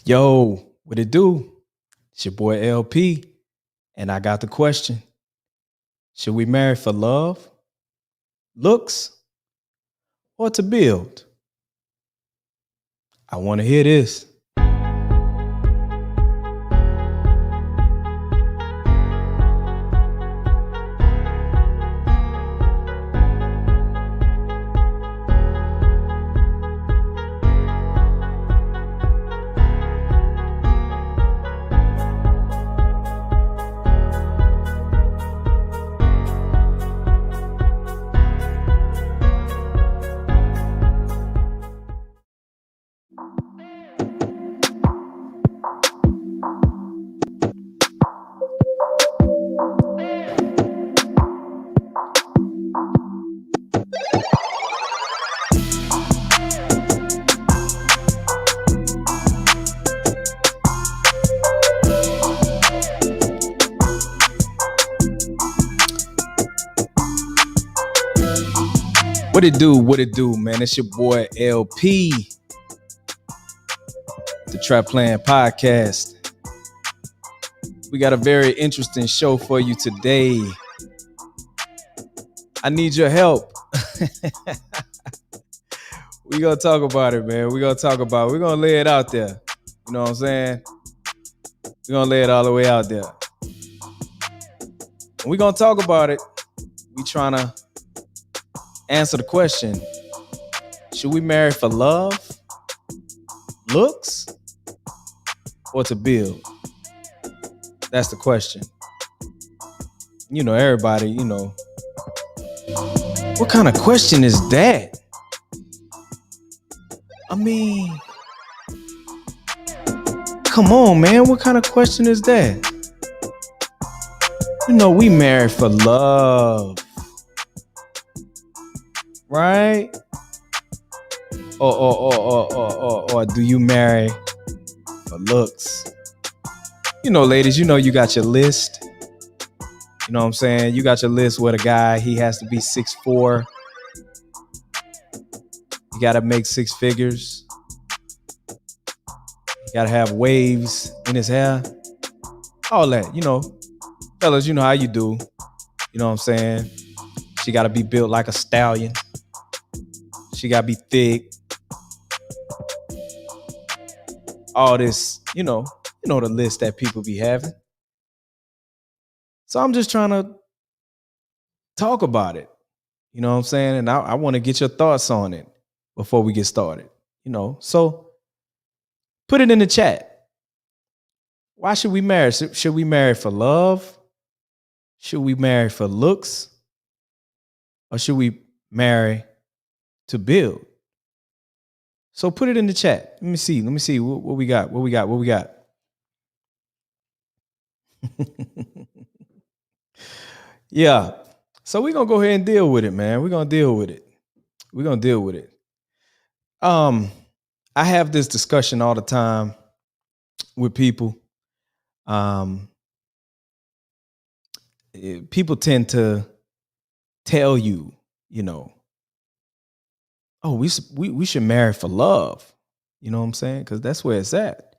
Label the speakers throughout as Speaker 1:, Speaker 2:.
Speaker 1: Yo, what it do? It's your boy LP, and I got the question. Should we marry for love, looks, or to build? I want to hear this. What it do? What it do, man? It's your boy LP, the Trap Plan Podcast. We got a very interesting show for you today. I need your help. We're going to talk about it, man. We're going to lay it out there. You know what I'm saying? We're going to lay it all the way out there. We're going to talk about it. We trying to answer the question, should we marry for love, looks, or to build? That's the question. Everybody, what kind of question is that? I mean, come on, man. What kind of question is that? We married for love. Right? Or do you marry for looks? Ladies, you got your list. You know what I'm saying? You got your list where the guy, he has to be 6'4". You got to make six figures. You got to have waves in his hair. All that, Fellas, you know how you do. You know what I'm saying? She got to be built like a stallion. She got to be thick. All this, the list that people be having. So I'm just trying to talk about it. You know what I'm saying? And I want to get your thoughts on it before we get started. So put it in the chat. Why should we marry? Should we marry for love? Should we marry for looks? Or should we marry to build? So put it in the chat. Let me see what we got. What we got? Yeah. So we're going to go ahead and deal with it, man. We're going to deal with it. I have this discussion all the time with people. People tend to tell you, oh, we should marry for love. You know what I'm saying? Because that's where it's at.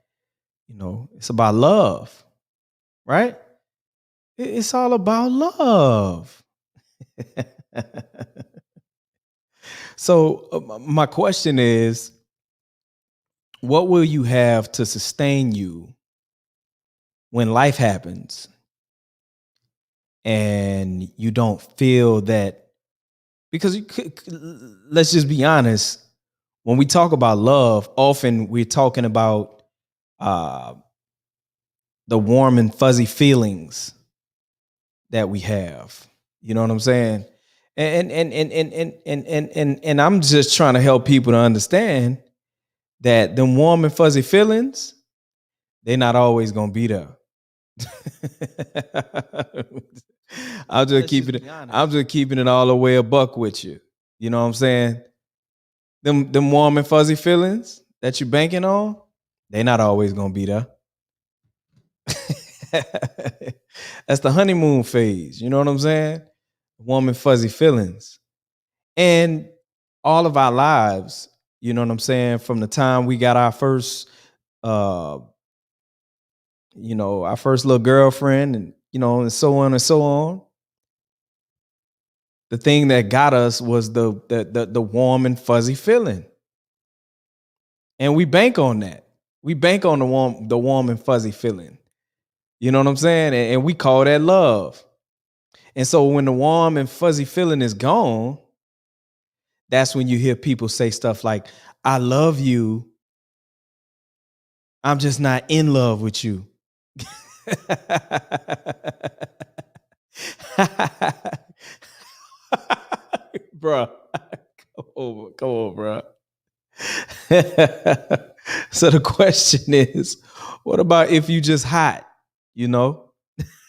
Speaker 1: It's about love, right? It's all about love. So my question is, what will you have to sustain you when life happens and you don't feel that? Because let's just be honest, when we talk about love, often we're talking about the warm and fuzzy feelings that we have. You know what I'm saying? And I'm just trying to help people to understand that them warm and fuzzy feelings, they're not always gonna be there. I'm just keeping it all the way a buck with you. You know what I'm saying? Them warm and fuzzy feelings that you're banking on, they're not always gonna be there. That's the honeymoon phase. You know what I'm saying? Warm and fuzzy feelings. And all of our lives, you know what I'm saying? From the time we got our first uh, our first little girlfriend, and and so on and so on. The thing that got us was the warm and fuzzy feeling, and we bank on that. We bank on the warm and fuzzy feeling. You know what I'm saying? And we call that love. And so when the warm and fuzzy feeling is gone, that's when you hear people say stuff like, "I love you. I'm just not in love with you." Bruh. Come on, bro. So the question is, what about if you just hot? You know?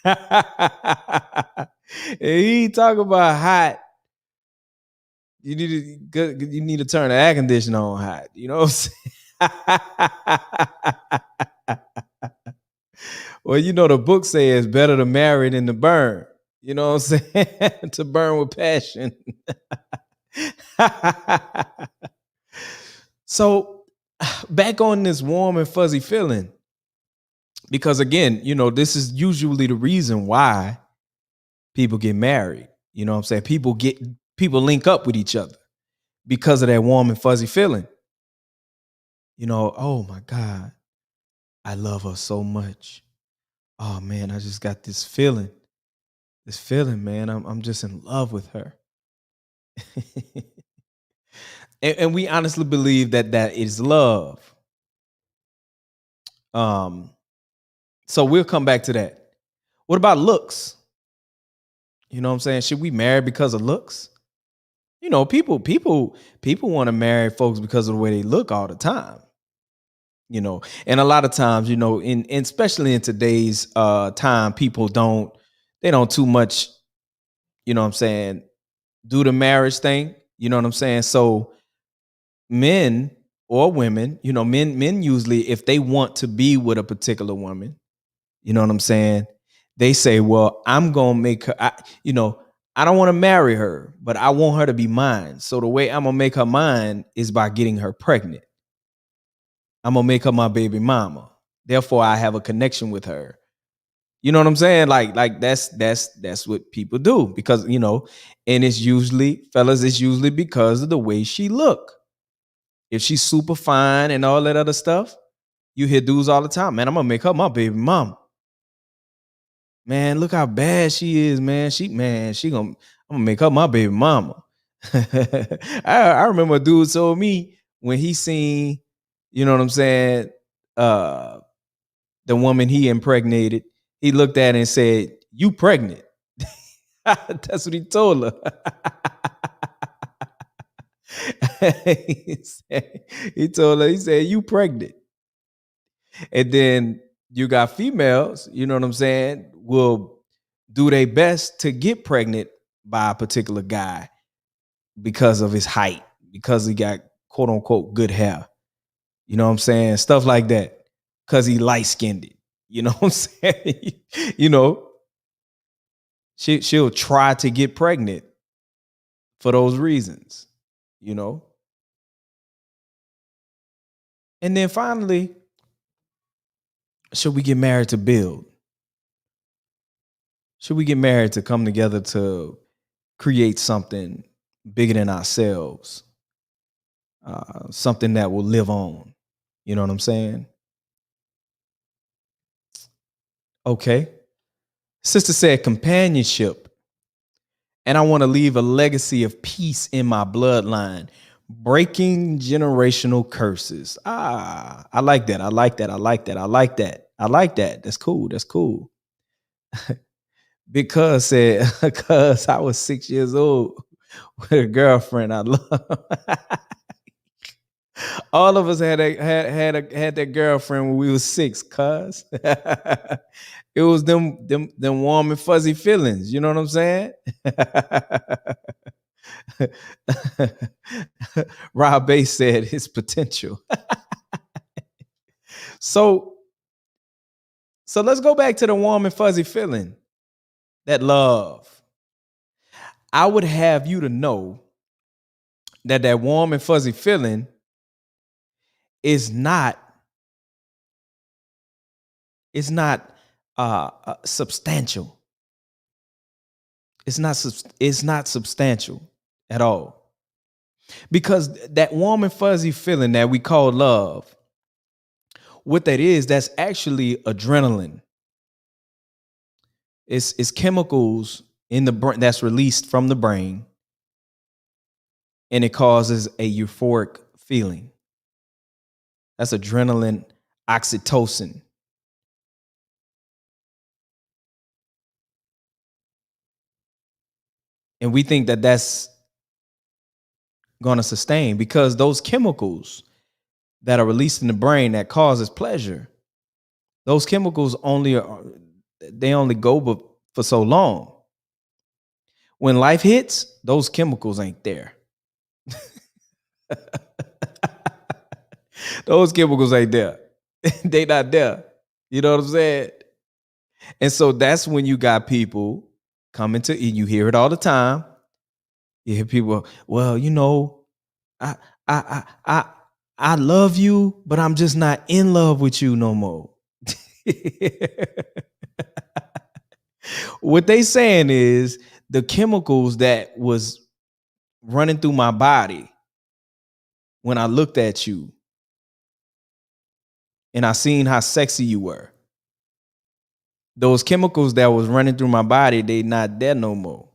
Speaker 1: And he talk about hot. You need to turn the air conditioner on hot. You know what I'm saying? Well, the book says better to marry than to burn. You know what I'm saying? To burn with passion. So back on this warm and fuzzy feeling, because again, this is usually the reason why people get married. You know what I'm saying? People link up with each other because of that warm and fuzzy feeling. Oh my God, I love her so much. Oh man, I just got this feeling. This feeling, man. I'm just in love with her. And we honestly believe that is love. Um, so we'll come back to that. What about looks? You know what I'm saying? Should we marry because of looks? People want to marry folks because of the way they look all the time. And a lot of times, in especially in today's time, people don't too much, what I'm saying, do the marriage thing. You know what I'm saying? So men or women, men usually, if they want to be with a particular woman, you know what I'm saying? They say, well, I'm gonna make her, I don't want to marry her, but I want her to be mine. So the way I'm gonna make her mine is by getting her pregnant. I'm gonna make her my baby mama. Therefore, I have a connection with her. You know what I'm saying? Like that's what people do because and it's usually, fellas, it's usually because of the way she look. If she's super fine and all that other stuff, you hear dudes all the time, man, I'm gonna make her my baby mama. Man, look how bad she is, man. I'm gonna make her my baby mama. I remember a dude told me when he seen, you know what I'm saying, uh the woman he impregnated, he looked at her and said, "You pregnant." That's what he told her. he told her, he said, "You pregnant." And then you got females, you know what I'm saying, will do their best to get pregnant by a particular guy because of his height, because he got quote unquote good hair. You know what I'm saying? Stuff like that. Because he light skinned. You know what I'm saying? you know, she'll try to get pregnant for those reasons, you know. And then finally, should we get married to build? Should we get married to come together to create something bigger than ourselves? Something that will live on. You know what I'm saying? Okay. Sister said companionship. And I want to leave a legacy of peace in my bloodline, breaking generational curses. I like that. I like that. I like that. I like that. I like that. That's cool. That's cool. Because said, because I was 6 years old with a girlfriend I love. All of us had that girlfriend when we was 6, cuz. It was them warm and fuzzy feelings. You know what I'm saying? Rob Bass said his potential. so so let's go back to the warm and fuzzy feeling, that love. I would have you to know that warm and fuzzy feeling is not It's not substantial. It's not substantial at all. Because that warm and fuzzy feeling that we call love, what that is, that's actually adrenaline. It's chemicals in the brain that's released from the brain, and it causes a euphoric feeling. That's adrenaline, oxytocin. And we think that that's going to sustain because those chemicals that are released in the brain that causes pleasure, those chemicals only go for so long. When life hits, those chemicals ain't there. Those chemicals ain't there. They not there. You know what I'm saying? And so that's when you got people coming to, you hear it all the time. You hear people, well, I I I I love you, but I'm just not in love with you no more. What they saying is the chemicals that was running through my body when I looked at you and I seen how sexy you were. Those chemicals that was running through my body, they not there no more.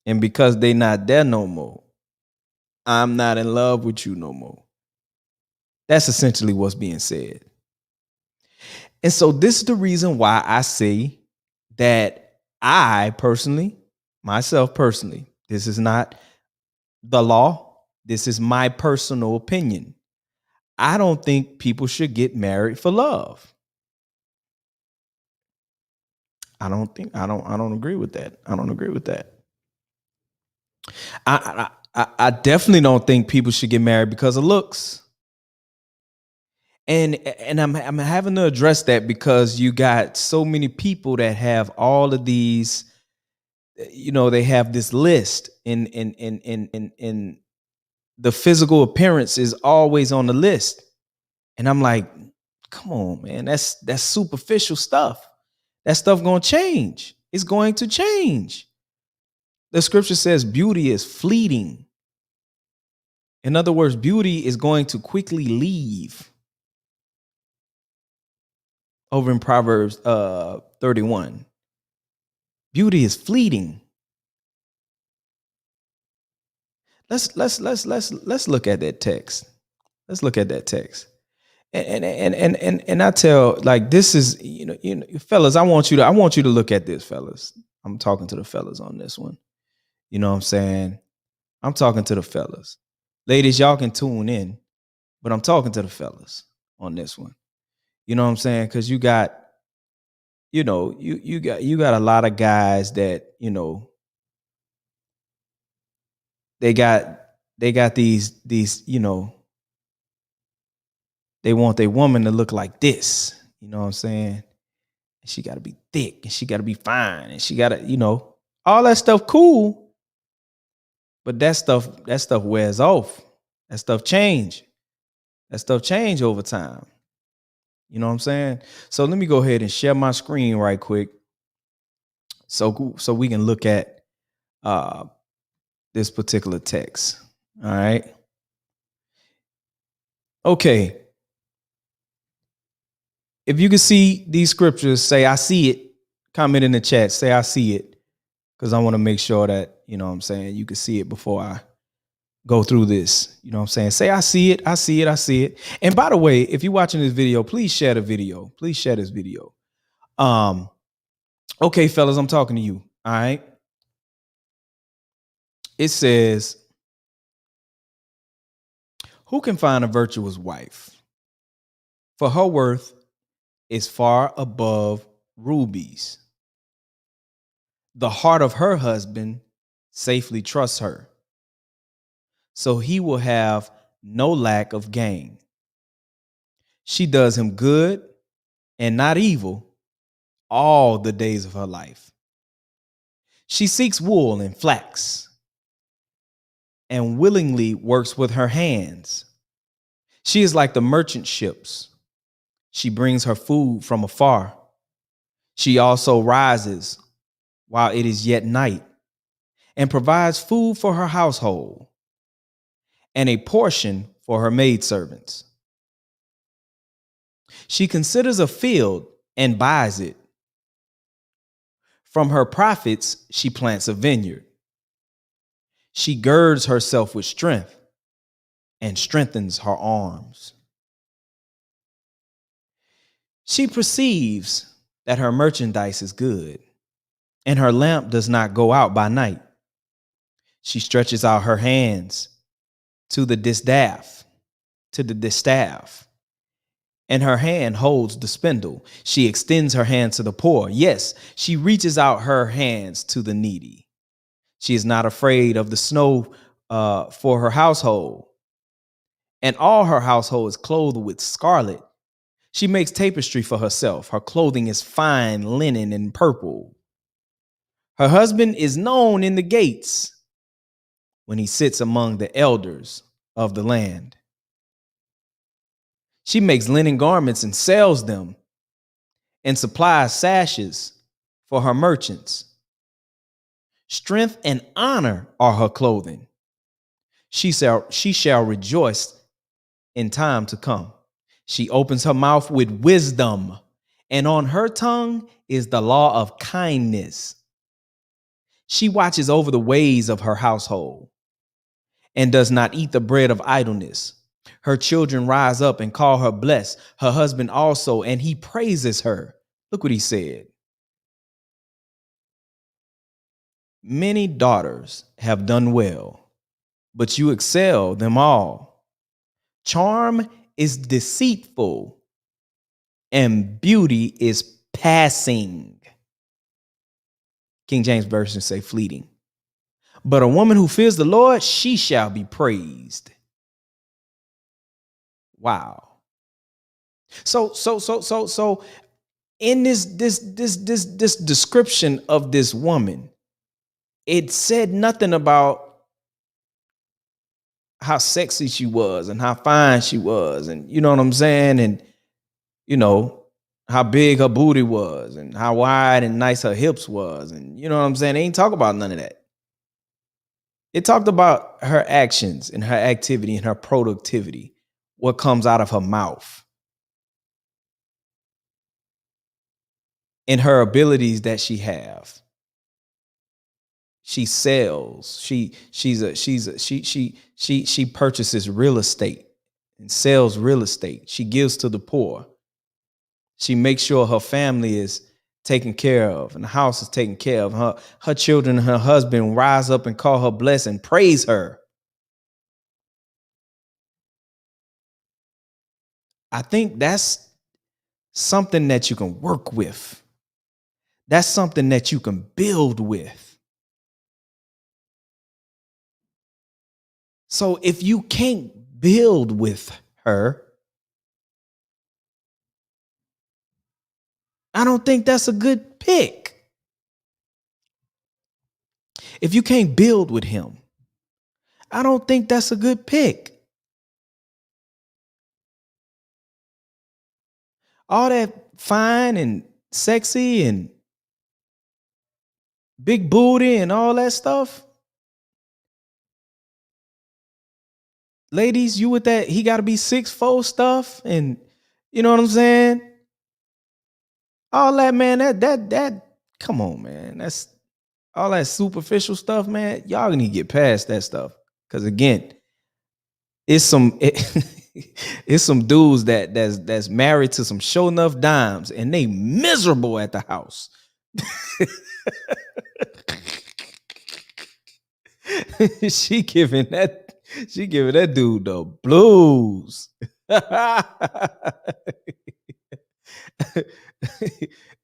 Speaker 1: And because they not there no more, I'm not in love with you no more. That's essentially what's being said. And so this is the reason why I say that myself personally, this is not the law. This is my personal opinion. I don't think people should get married for love. I don't agree with that. I don't agree with that. I definitely don't think people should get married because of looks. And I'm having to address that because you got so many people that have all of these, they have this list in the physical appearance is always on the list. And I'm like, come on, man, that's superficial stuff. That stuff gonna change. It's going to change. The scripture says beauty is fleeting. In other words, beauty is going to quickly leave. Over in Proverbs 31. Beauty is fleeting. Let's look at that text. Let's look at that text. And I tell, like, this is, fellas, I want you to look at this, fellas. I'm talking to the fellas on this one. You know what I'm saying? I'm talking to the fellas. Ladies, y'all can tune in, but I'm talking to the fellas on this one. You know what I'm saying? Because you got, you got a lot of guys that, they got these, they want their woman to look like this. You know what I'm saying? She got to be thick and she got to be fine and she got to, all that stuff cool. But that stuff wears off. That stuff change. That stuff change over time. You know what I'm saying? So let me go ahead and share my screen right quick. So we can look at this particular text. All right. Okay. If you can see these scriptures, say I see it. Comment in the chat. Say I see it. Because I want to make sure that, you know what I'm saying, you can see it before I go through this. You know what I'm saying? Say I see it. I see it. I see it. And by the way, if you're watching this video, please share the video. Please share this video. Okay, fellas, I'm talking to you. All right. It says, who can find a virtuous wife? For her worth is far above rubies. The heart of her husband safely trusts her, so he will have no lack of gain. She does him good and not evil all the days of her life. She seeks wool and flax and willingly works with her hands. She is like the merchant ships. She brings her food from afar. She also rises while it is yet night and provides food for her household and a portion for her maidservants. She considers a field and buys it. From her profits, she plants a vineyard. She girds herself with strength and strengthens her arms. She perceives that her merchandise is good, and her lamp does not go out by night. She stretches out her hands to the distaff, and her hand holds the spindle. She extends her hand to the poor. Yes, she reaches out her hands to the needy. She is not afraid of the snow for her household, and all her household is clothed with scarlet. She makes tapestry for herself. Her clothing is fine linen and purple. Her husband is known in the gates when he sits among the elders of the land. She makes linen garments and sells them and supplies sashes for her merchants. Strength and honor are her clothing. She shall rejoice in time to come. She opens her mouth with wisdom, and on her tongue is the law of kindness. She watches over the ways of her household and does not eat the bread of idleness. Her children rise up and call her blessed, her husband also, and he praises her. Look what he said. Many daughters have done well, but you excel them all. Charm is deceitful, and beauty is passing. King James Version say fleeting. But a woman who fears the Lord, she shall be praised. Wow. So in this description of this woman, it said nothing about how sexy she was and how fine she was, and you know what I'm saying, and you know how big her booty was and how wide and nice her hips was, and you know what I'm saying. They ain't talk about none of that. It talked about her actions and her activity and her productivity, what comes out of her mouth, and her abilities that she have. She sells. She purchases real estate and sells real estate. She gives to the poor. She makes sure her family is taken care of and the house is taken care of. Her children and her husband rise up and call her blessed and praise her. I think that's something that you can work with. That's something that you can build with. So if you can't build with her, I don't think that's a good pick. If you can't build with him, I don't think that's a good pick. All that fine and sexy and big booty and all that stuff. Ladies, you with that, he got to be 6'4" stuff, and you know what I'm saying? All that, man, that come on, man. That's all that superficial stuff, man. Y'all need to get past that stuff. Cause again, it's some it's some dudes that's married to some show enough dimes and they miserable at the house. she giving that dude the blues.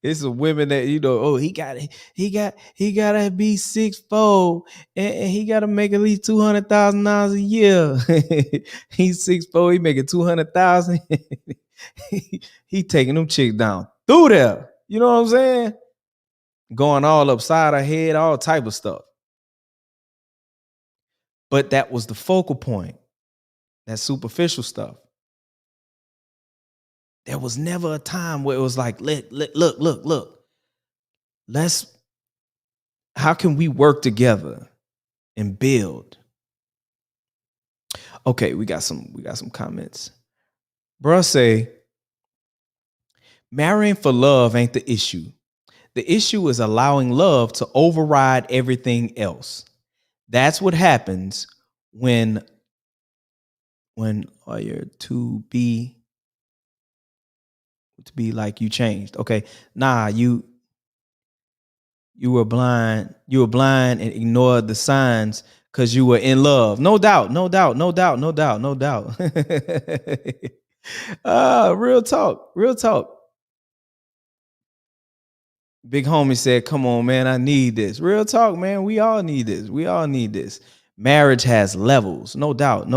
Speaker 1: It's some women that, you know, oh, he gotta be 6'4" and he gotta make at least $200,000 a year. He's 6'4", he making 200,000. he taking them chicks down through there. You know what I'm saying? Going all upside her head, all type of stuff. But that was the focal point, that superficial stuff. There was never a time where it was like, look. Let's how can we work together and build? Okay, we got some comments. Bruh say, marrying for love ain't the issue. The issue is allowing love to override everything else. That's what happens when you're to be like you changed. Okay. Nah, you were blind. You were blind and ignored the signs because you were in love. No doubt. Real talk. Big homie said, come on, man, I need this. Real talk, man. We all need this. Marriage has levels. No doubt.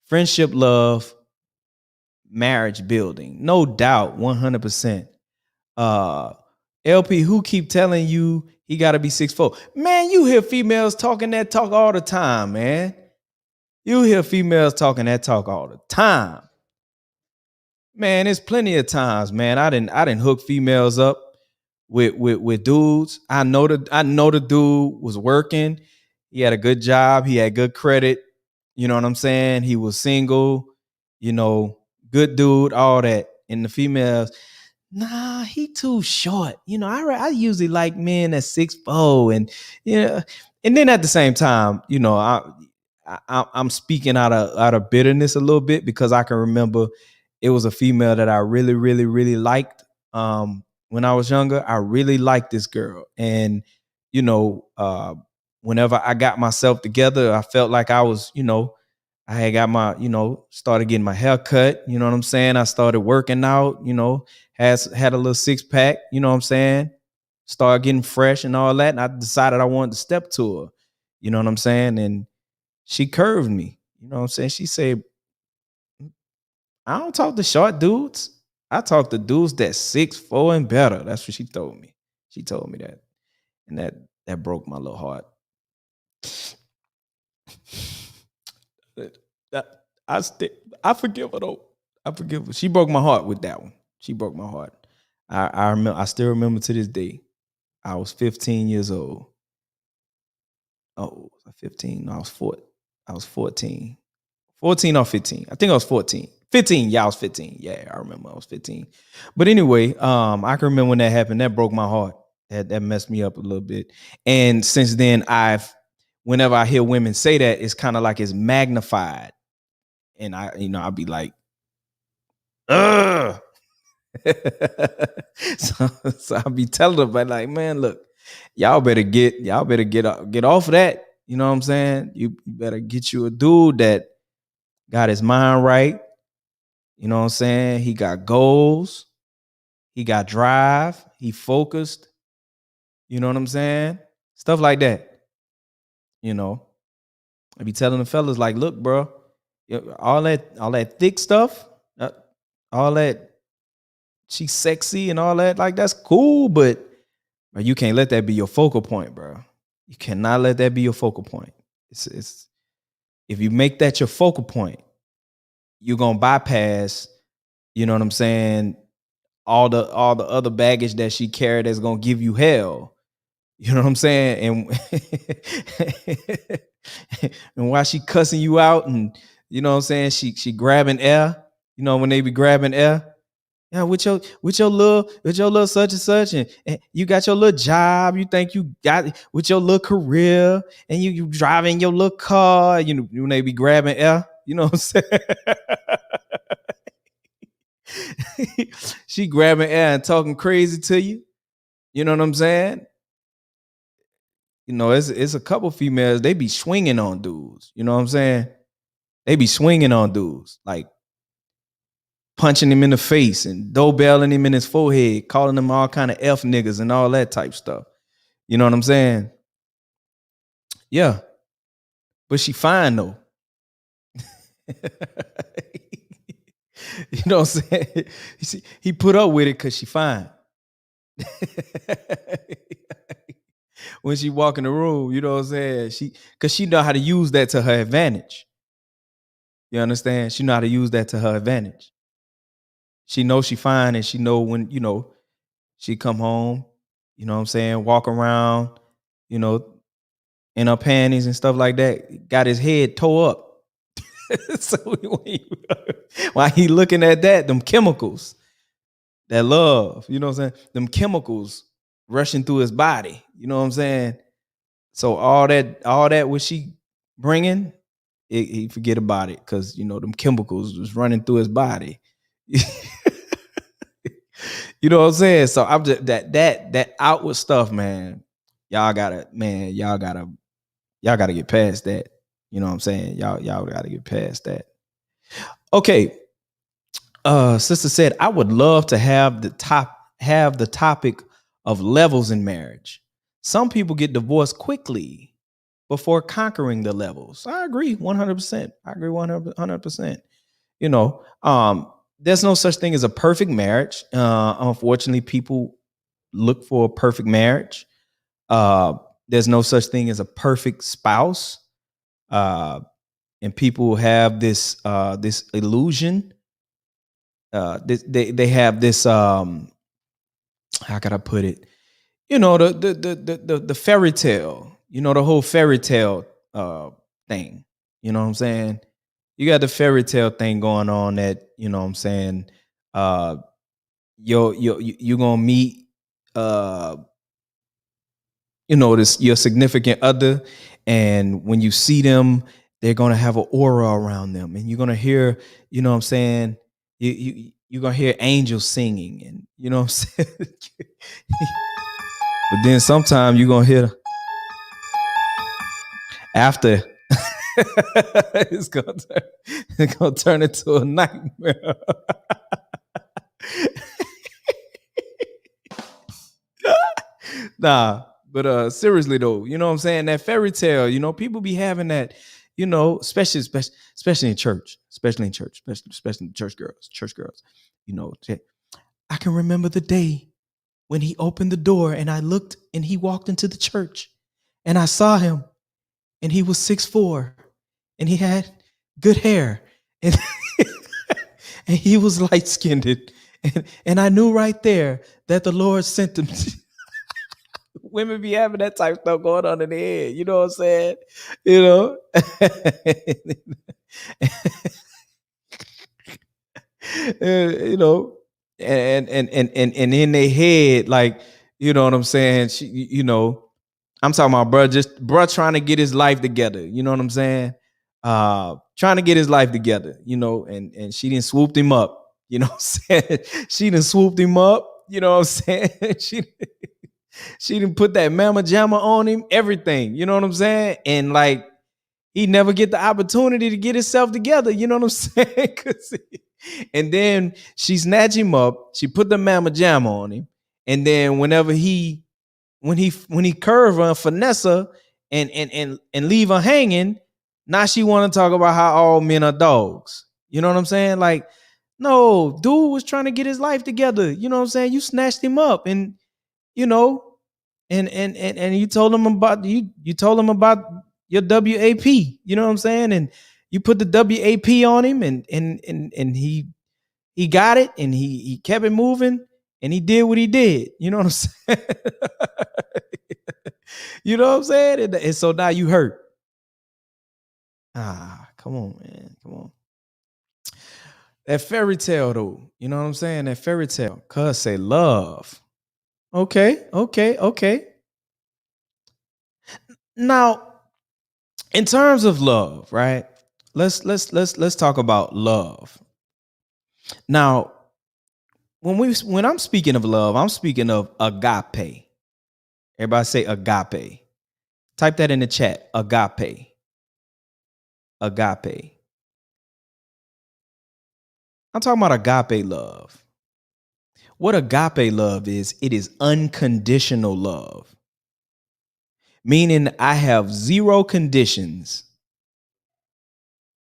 Speaker 1: Friendship, love, marriage building. No doubt, 100%. LP, who keep telling you he got to be 6'4"? Man, you hear females talking that talk all the time, man. You hear females talking that talk all the time. Man, there's plenty of times, man. I didn't hook females up with dudes. I know the dude was working. He had a good job. He had good credit. You know what I'm saying? He was single. Good dude. All that. And the females, nah, he too short. I usually like men at 6'4", and then at the same time, I'm speaking out of bitterness a little bit because I can remember it was a female that I really, really, really liked when I was younger. I really liked this girl, and whenever I got myself together, I felt like I was, I had got my, started getting my hair cut. You know what I'm saying? I started working out. Had a little 6-pack. You know what I'm saying? Started getting fresh and all that, and I decided I wanted to step to her. You know what I'm saying? And she curved me. You know what I'm saying? She said, I don't talk to short dudes. I talk to dudes that's 6'4" and better. That's what she told me. She told me that. And that broke my little heart. I forgive her though. I forgive her. She broke my heart with that one. She broke my heart. I remember. I still remember to this day. I was 15 years old. Oh, was I 15? No, I was 14. I was 14. 14 or 15. I think I was 14. 15. Yeah, I was 15. Yeah, I remember I was 15. But anyway, I can remember when that happened. That broke my heart. That messed me up a little bit. And since then, whenever I hear women say that, it's kind of like it's magnified. And I'll be like, ugh. so I'll be telling them, but like, man, look, y'all better get off of that. You know what I'm saying? You better get you a dude that got his mind right. You know what I'm saying? He got goals. He got drive. He focused. You know what I'm saying? Stuff like that. I be telling the fellas like, look, bro, all that thick stuff, all that she's sexy and all that, like that's cool, but you can't let that be your focal point, bro. You cannot let that be your focal point. It's if you make that your focal point, you're gonna bypass, you know what I'm saying, all the other baggage that she carried that's gonna give you hell. You know what I'm saying? And while she cussing you out, and you know what I'm saying, she grabbing air. You know when they be grabbing air. Yeah, with your little such and such, and you got your little job. You think you got with your little career, and you driving your little car. You know when they be grabbing air. You know what I'm saying? She grabbing air and talking crazy to you. You know what I'm saying? It's a couple females. They be swinging on dudes. You know what I'm saying? They be swinging on dudes, like punching him in the face and doorbelling him in his forehead, calling him all kind of F niggas and all that type stuff. You know what I'm saying? Yeah. But she fine though. You know what I'm saying? He put up with it because she fine. When she walk in the room, you know what I'm saying? Because she know how to use that to her advantage. You understand? She know how to use that to her advantage. She knows she fine, and she know when, she come home, you know what I'm saying, walk around, you know, in her panties and stuff like that, got his head tore up. So while he looking at that, them chemicals, that love, you know what I'm saying? Them chemicals rushing through his body, you know what I'm saying? So all that what she bringing, he forget about it because them chemicals was running through his body. You know what I'm saying? So I'm just that outward stuff, man. Y'all gotta get past that. You know what I'm saying? Y'all gotta get past that. Okay. Sister said, I would love to have the topic of levels in marriage. Some people get divorced quickly before conquering the levels. I agree 100%. I agree 100%. You know, there's no such thing as a perfect marriage. Unfortunately, people look for a perfect marriage. There's no such thing as a perfect spouse. And people have this illusion. They have this how can I put it? The fairy tale. The whole fairy tale thing. You know what I'm saying? You got the fairy tale thing going on that what I'm saying. Uh, you're gonna meet this your significant other, and when you see them, they're gonna have an aura around them, and you're gonna hear, what I'm saying, you're gonna hear angels singing, and you know what I'm saying. But then sometime you're gonna hear after it's gonna turn into a nightmare. Nah, but seriously though, you know what I'm saying? That fairy tale, people be having that, especially in church, especially church girls. Say, I can remember the day when he opened the door and I looked and he walked into the church and I saw him and he was 6'4" and he had good hair and, and he was light skinned. And I knew right there that the Lord sent him. Women be having that type of stuff going on in their head. You know what I'm saying? You know? you know, and in their head, like, you know what I'm saying? I'm talking about bro trying to get his life together. You know what I'm saying? Trying to get his life together, and she didn't swooped him up. You know what I'm saying? She didn't swooped him up. You know what I'm saying? She didn't put that mama jamma on him, everything. You know what I'm saying? And like he never get the opportunity to get himself together. You know what I'm saying? And then she snatched him up. She put the mama jamma on him. And then whenever when he curve her, finesse her, and leave her hanging, now she want to talk about how all men are dogs. You know what I'm saying? Like, no, dude was trying to get his life together. You know what I'm saying? You snatched him up, and you know, and you told him about you told him about your WAP. You know what I'm saying? And you put the WAP on him, and he got it, and he kept it moving, and he did what he did. You know what I'm saying? You know what I'm saying? And so now you hurt. Come on, man. Come on. That fairy tale, though. You know what I'm saying? That fairy tale. Cuz say love. Okay, okay, okay. Now, in terms of love, right? Let's talk about love. Now, when I'm speaking of love, I'm speaking of agape. Everybody say agape. Type that in the chat. Agape. Agape. I'm talking about agape love. What agape love is, it is unconditional love. Meaning I have zero conditions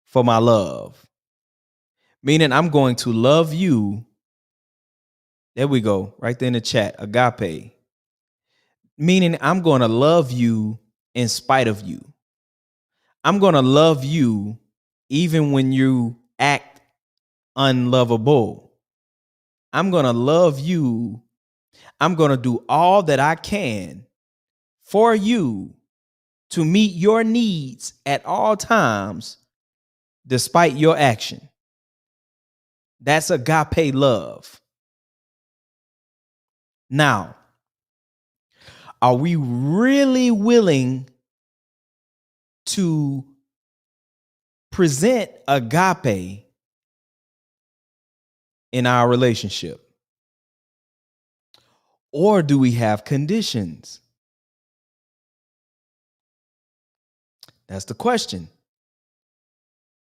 Speaker 1: for my love. Meaning I'm going to love you. There we go. Right there in the chat. Agape. Meaning I'm going to love you in spite of you. I'm going to love you even when you act unlovable. I'm going to love you. I'm going to do all that I can for you to meet your needs at all times, despite your action. That's agape love. Now, are we really willing to present agape in our relationship? Or do we have conditions? That's the question.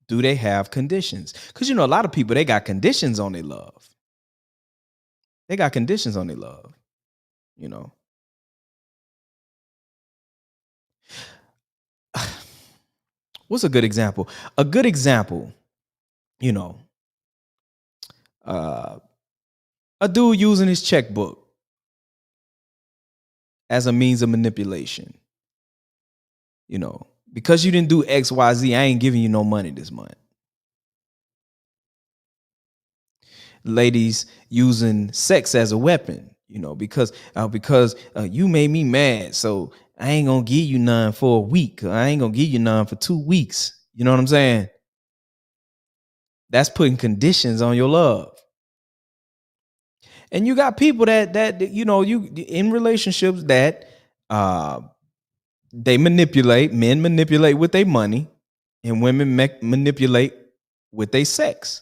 Speaker 1: Do they have conditions? Because, a lot of people, they got conditions on their love. They got conditions on their love, What's a good example? A good example, a dude using his checkbook as a means of manipulation. Because you didn't do X, Y, Z, I ain't giving you no money this month. Ladies using sex as a weapon, because you made me mad, so I ain't gonna give you none for a week. I ain't gonna give you none for 2 weeks. You know what I'm saying? That's putting conditions on your love. And you got people that you in relationships that they manipulate. Men manipulate with their money, and women manipulate with their sex.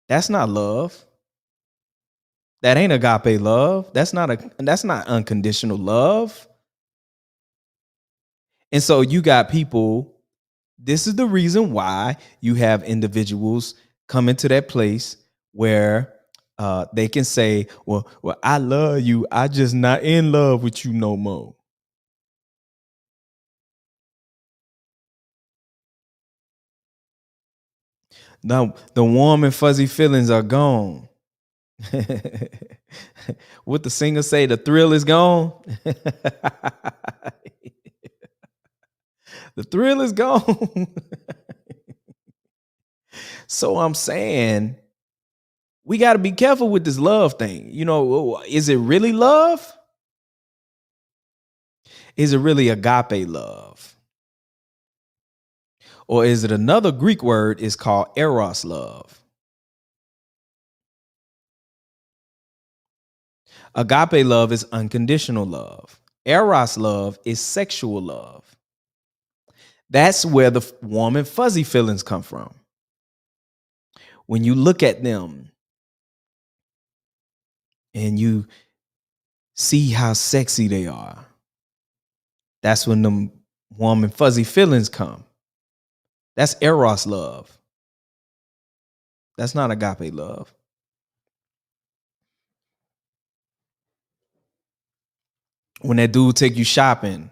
Speaker 1: That's not love. That ain't agape love. That's not unconditional love. And so you got people. This is the reason why you have individuals come into that place where they can say, well, I love you. I just not in love with you no more. Now, the warm and fuzzy feelings are gone. What the singer say, the thrill is gone. The thrill is gone. So I'm saying we got to be careful with this love thing. Is it really love? Is it really agape love? Or is it another Greek word is called eros love? Agape love is unconditional love. Eros love is sexual love. That's where the warm and fuzzy feelings come from. When you look at them and you see how sexy they are, that's when them warm and fuzzy feelings come. That's eros love. That's not agape love. When that dude take you shopping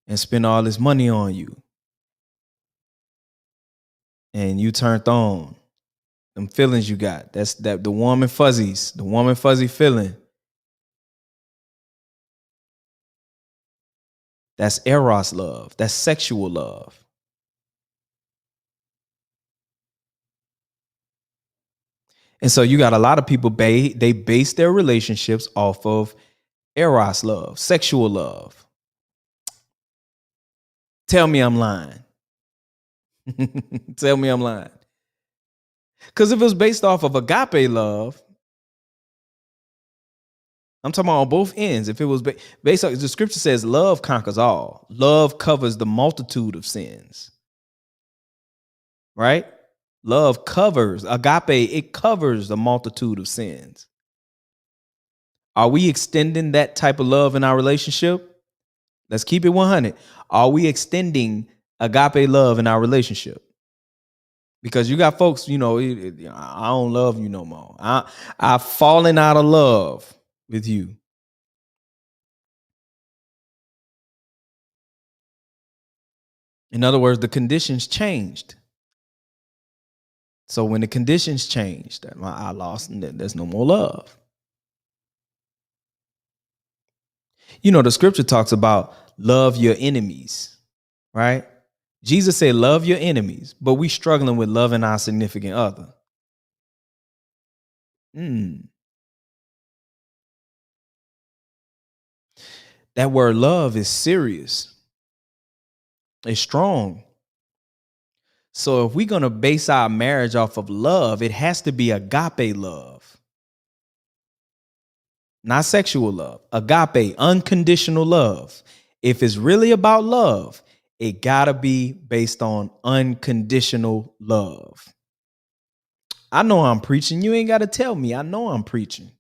Speaker 1: and spend all this money on you, and you turned on, them feelings you got, that's the warm and fuzzies, the warm and fuzzy feeling. That's eros love. That's sexual love. And so you got a lot of people, they base their relationships off of eros love, sexual love. Tell me I'm lying. Tell me I'm lying. Because if it was based off of agape love, I'm talking about on both ends. If it was based on, the scripture says love conquers all. Love covers the multitude of sins. Right? Love covers, agape, it covers the multitude of sins. Are we extending that type of love in our relationship? Let's keep it 100. Are we extending agape love in our relationship? Because you got folks, I don't love you no more. I've fallen out of love with you. In other words, the conditions changed. So when the conditions changed, I lost, and there's no more love. The scripture talks about love your enemies, right? Jesus said, love your enemies, but we struggling with loving our significant other. That word love is serious. It's strong. So if we're going to base our marriage off of love, it has to be agape love. Not sexual love. Agape, unconditional love. If it's really about love, it gotta be based on unconditional love. I know I'm preaching. You ain't got to tell me. I know I'm preaching.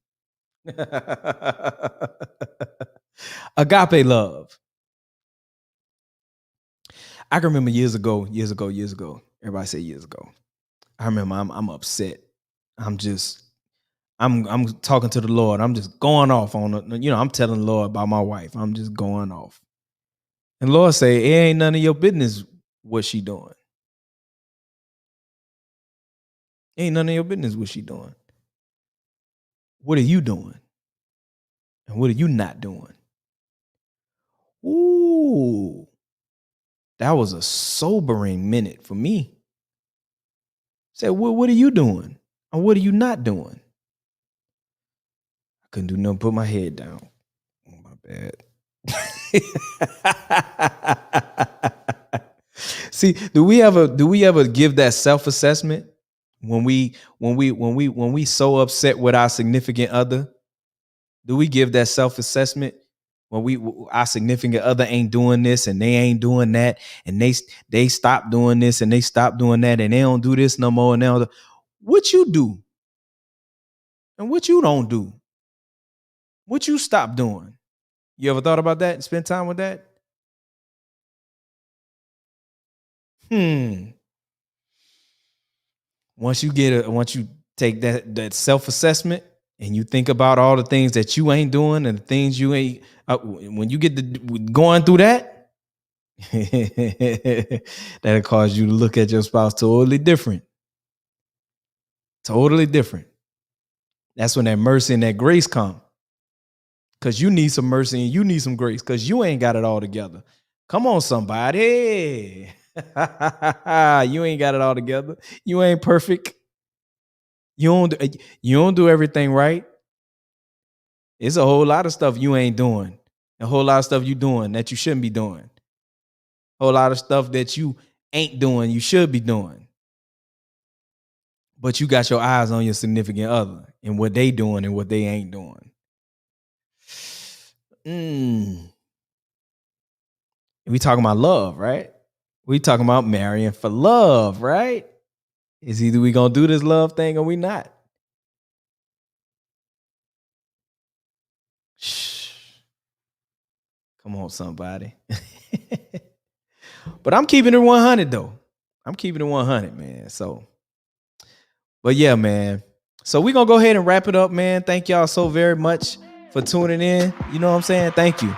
Speaker 1: Agape love. I can remember years ago. Everybody say years ago. I remember I'm upset. I'm talking to the Lord. I'm just going off on, I'm telling the Lord about my wife. I'm just going off. And Lord say, it ain't none of your business what she doing. Ain't none of your business what she doing. What are you doing? And what are you not doing? Ooh, that was a sobering minute for me. Said, what are you doing? And what are you not doing? I couldn't do nothing, put my head down. Oh, my bad. See, do we ever give that self-assessment when we so upset with our significant other? Do we give that self-assessment when our significant other ain't doing this and they ain't doing that, and they stop doing this and they stop doing that, and they don't do this no more, and now what you do and what you don't do, what you stop doing? You ever thought about that and spend time with that? Once you take that self-assessment and you think about all the things that you ain't doing and the things you ain't, when you get to going through that, that'll cause you to look at your spouse totally different. Totally different. That's when that mercy and that grace come. Because you need some mercy and you need some grace because you ain't got it all together. Come on, somebody. You ain't got it all together. You ain't perfect. You don't do everything right. It's a whole lot of stuff you ain't doing. A whole lot of stuff you doing that you shouldn't be doing. A whole lot of stuff that you ain't doing, you should be doing. But you got your eyes on your significant other and what they doing and what they ain't doing. We talking about love, right? We talking about marrying for love, right? It's either we gonna do this love thing or we not. Shh. Come on, somebody. But I'm keeping it 100 though. I'm keeping it 100, man. So, but yeah, man. So we're gonna go ahead and wrap it up, man. Thank y'all so very much for tuning in. You know what I'm saying? Thank you.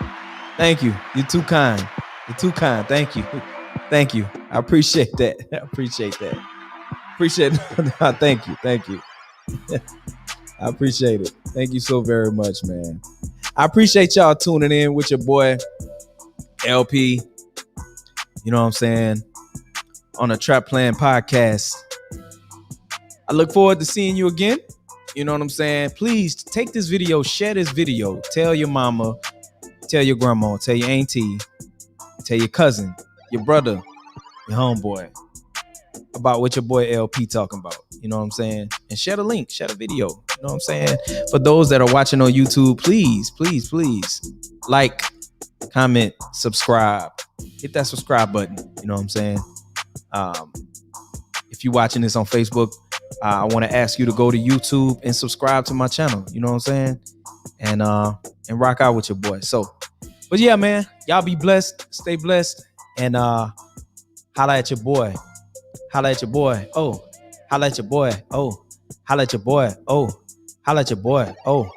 Speaker 1: Thank you. You're too kind. You're too kind. Thank you. Thank you. I appreciate that. I appreciate that. Appreciate it. Thank you. Thank you. I appreciate it. Thank you so very much, man. I appreciate y'all tuning in with your boy LP. You know what I'm saying? On a Trap Plan podcast. I look forward to seeing you again. You know what I'm saying? Please take this video, share this video. Tell your mama, tell your grandma, tell your auntie, tell your cousin, your brother, your homeboy about what your boy LP talking about. You know what I'm saying? And share the link, share the video. You know what I'm saying? For those that are watching on YouTube, please, please, please like, comment, subscribe. Hit that subscribe button. You know what I'm saying? If you're watching this on Facebook, I want to ask you to go to YouTube and subscribe to my channel. You know what I'm saying? And rock out with your boy. So, but yeah, man, y'all be blessed, stay blessed, and holla at your boy. Holla at your boy. Oh, holla at your boy. Oh, holla at your boy. Oh, holla at your boy. Oh.